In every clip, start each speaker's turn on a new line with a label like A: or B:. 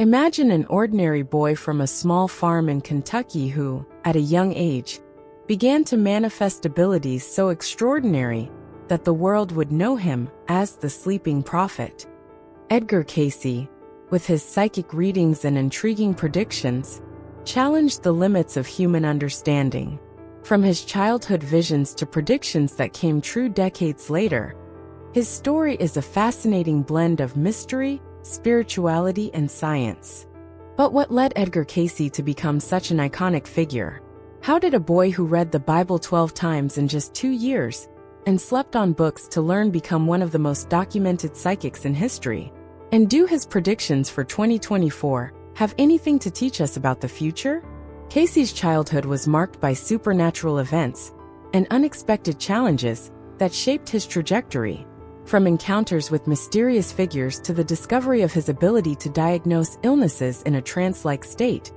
A: Imagine an ordinary boy from a small farm in Kentucky who, at a young age, began to manifest abilities so extraordinary that the world would know him as the sleeping prophet. Edgar Cayce, with his psychic readings and intriguing predictions, challenged the limits of human understanding. From his childhood visions to predictions that came true decades later, his story is a fascinating blend of mystery, spirituality, and science. But what led Edgar Cayce to become such an iconic figure? How did a boy who read the Bible 12 times in just 2 years and slept on books to learn become one of the most documented psychics in history? And do his predictions for 2024 have anything to teach us about the future? Cayce's childhood was marked by supernatural events and unexpected challenges that shaped his trajectory, from encounters with mysterious figures to the discovery of his ability to diagnose illnesses in a trance-like state.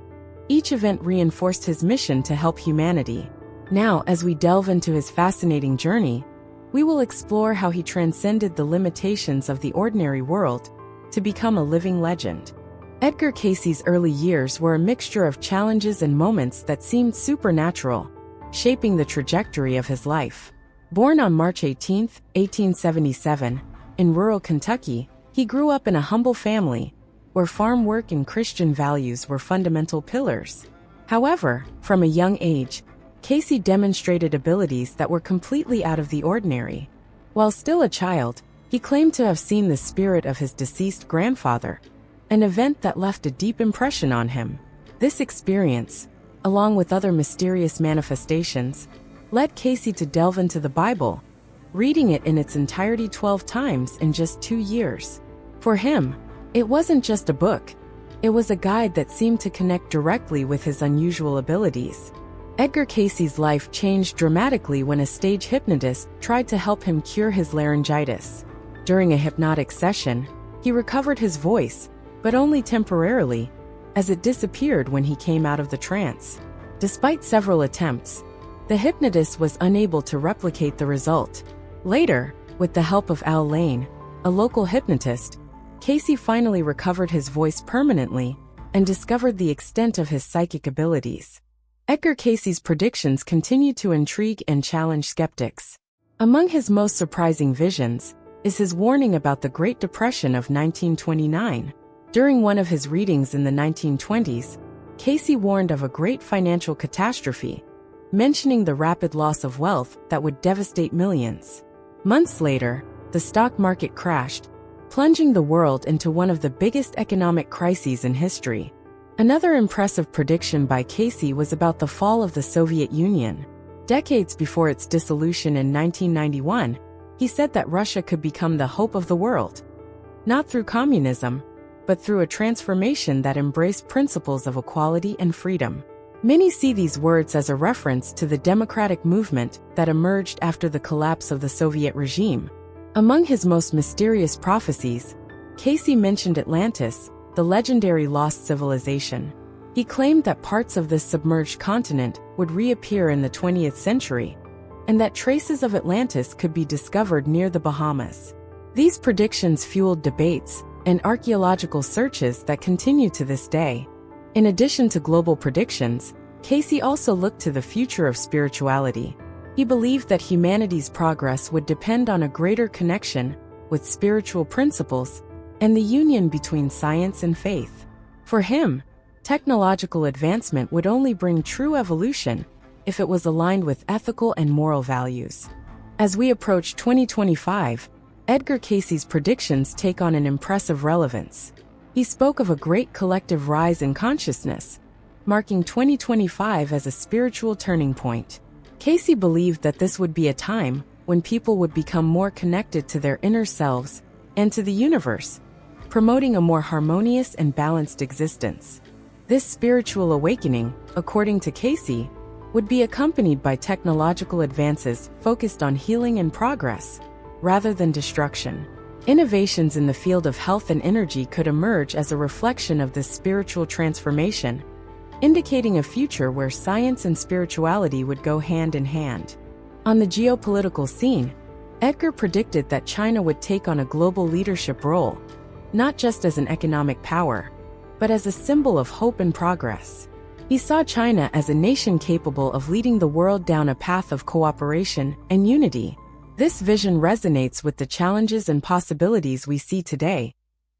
A: Each event reinforced his mission to help humanity. Now, as we delve into his fascinating journey, we will explore how he transcended the limitations of the ordinary world to become a living legend. Edgar Cayce's early years were a mixture of challenges and moments that seemed supernatural, shaping the trajectory of his life. Born on March 18, 1877, in rural Kentucky, he grew up in a humble family where farm work and Christian values were fundamental pillars. However, from a young age, Cayce demonstrated abilities that were completely out of the ordinary. While still a child, he claimed to have seen the spirit of his deceased grandfather, an event that left a deep impression on him. This experience, along with other mysterious manifestations, led Cayce to delve into the Bible, reading it in its entirety 12 times in just 2 years. For him, it wasn't just a book, it was a guide that seemed to connect directly with his unusual abilities. Edgar Cayce's life changed dramatically when a stage hypnotist tried to help him cure his laryngitis. During a hypnotic session, he recovered his voice, but only temporarily, as it disappeared when he came out of the trance. Despite several attempts, the hypnotist was unable to replicate the result. Later, with the help of Al Lane, a local hypnotist, Cayce finally recovered his voice permanently and discovered the extent of his psychic abilities. Edgar Cayce's predictions continued to intrigue and challenge skeptics. Among his most surprising visions is his warning about the Great Depression of 1929. During one of his readings in the 1920s, Cayce warned of a great financial catastrophe, mentioning the rapid loss of wealth that would devastate millions. Months later, the stock market crashed, plunging the world into one of the biggest economic crises in history. Another impressive prediction by Cayce was about the fall of the Soviet Union. Decades before its dissolution in 1991, he said that Russia could become the hope of the world, not through communism, but through a transformation that embraced principles of equality and freedom. Many see these words as a reference to the democratic movement that emerged after the collapse of the Soviet regime. Among his most mysterious prophecies, Cayce mentioned Atlantis, the legendary lost civilization. He claimed that parts of this submerged continent would reappear in the 20th century, and that traces of Atlantis could be discovered near the Bahamas. These predictions fueled debates and archaeological searches that continue to this day. In addition to global predictions, Cayce also looked to the future of spirituality. He believed that humanity's progress would depend on a greater connection with spiritual principles and the union between science and faith. For him, technological advancement would only bring true evolution if it was aligned with ethical and moral values. As we approach 2025, Edgar Cayce's predictions take on an impressive relevance. He spoke of a great collective rise in consciousness, marking 2025 as a spiritual turning point. Cayce believed that this would be a time when people would become more connected to their inner selves and to the universe, promoting a more harmonious and balanced existence. This spiritual awakening, according to Cayce, would be accompanied by technological advances focused on healing and progress, rather than destruction. Innovations in the field of health and energy could emerge as a reflection of this spiritual transformation, indicating a future where science and spirituality would go hand in hand. On the geopolitical scene, Edgar predicted that China would take on a global leadership role, not just as an economic power, but as a symbol of hope and progress. He saw China as a nation capable of leading the world down a path of cooperation and unity. This vision resonates with the challenges and possibilities we see today,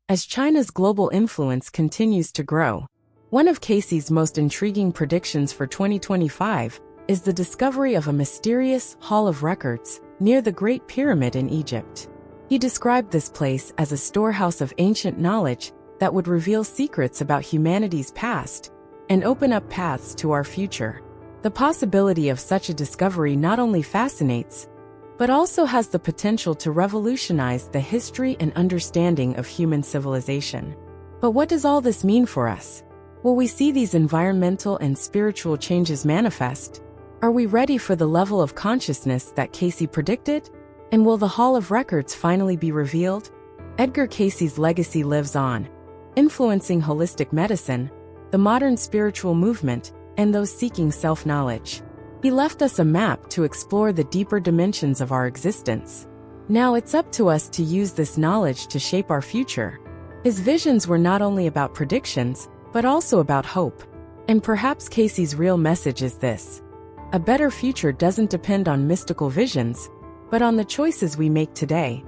A: as China's global influence continues to grow. One of Cayce's most intriguing predictions for 2025 is the discovery of a mysterious Hall of Records near the Great Pyramid in Egypt. He described this place as a storehouse of ancient knowledge that would reveal secrets about humanity's past and open up paths to our future. The possibility of such a discovery not only fascinates, but also has the potential to revolutionize the history and understanding of human civilization. But what does all this mean for us? Will we see these environmental and spiritual changes manifest? Are we ready for the level of consciousness that Cayce predicted? And will the Hall of Records finally be revealed? Edgar Cayce's legacy lives on, influencing holistic medicine, the modern spiritual movement, and those seeking self-knowledge. He left us a map to explore the deeper dimensions of our existence. Now it's up to us to use this knowledge to shape our future. His visions were not only about predictions, but also about hope. And perhaps Cayce's real message is this: a better future doesn't depend on mystical visions, but on the choices we make today.